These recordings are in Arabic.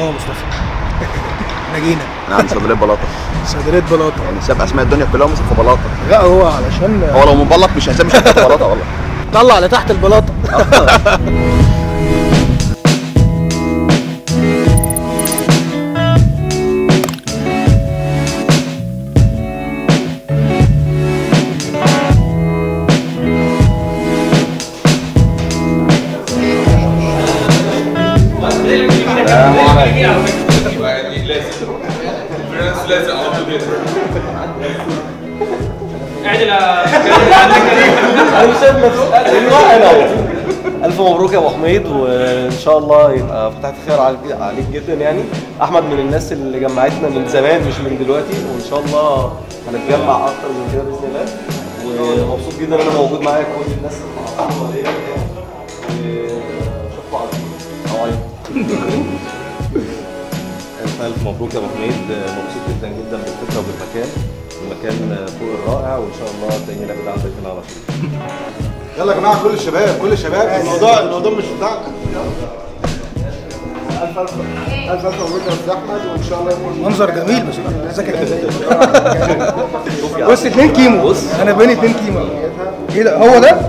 مصطفى. احنا جينا. انا عندي صيدليه بلاطه. صيدليه بلاطه. يعني ساب اسماء الدنيا كلها ومسك في بلاطه. لا هو علشان هو لو مبلط مش هيسمي شركه بلاطه والله. طلع لتحت البلاطه. ألف مبروك يا أبو حميد، وإن شاء الله يبقى فتحة خير عليك جدا. يعني أحمد من الناس اللي جمعتنا من زمان مش من دلوقتي، وإن شاء الله هنتجمع أكتر من كده بإذن الله. ومبسوط جدا إن أنا موجود معايا كل الناس اللي شوفوا عليكم. ألف مبروك يا أبو حميد، مبسوط جدا جدا بالفكرة وبالمكان. المكان فوق الرائع، وإن شاء الله تلاقينا كده عندك هنا على طول. يلا يا جماعه كل الشباب الموضوع مش بتاعنا. الف مبروك يا استاذ احمد، وان شاء الله يكون منظر جميل بصراحه. ذاكر بص 2 كيمو. انا بين 2 كيمو. ايه ده هو ده؟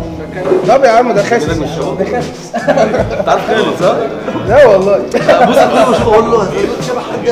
طب يا عم ده خاسس. ده خاسس. انت عارف خالد صح؟ لا والله. بص انا مش بقول له شبه حاجه.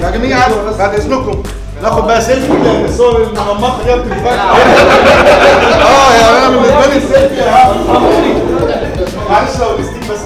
يا جماعه بعد اذنكم ناخد بقى سيلفي الصور المنمقه دي بتتفرج. يعني انا بالنسبه لي السيلفي معلش لو الاستيك بس.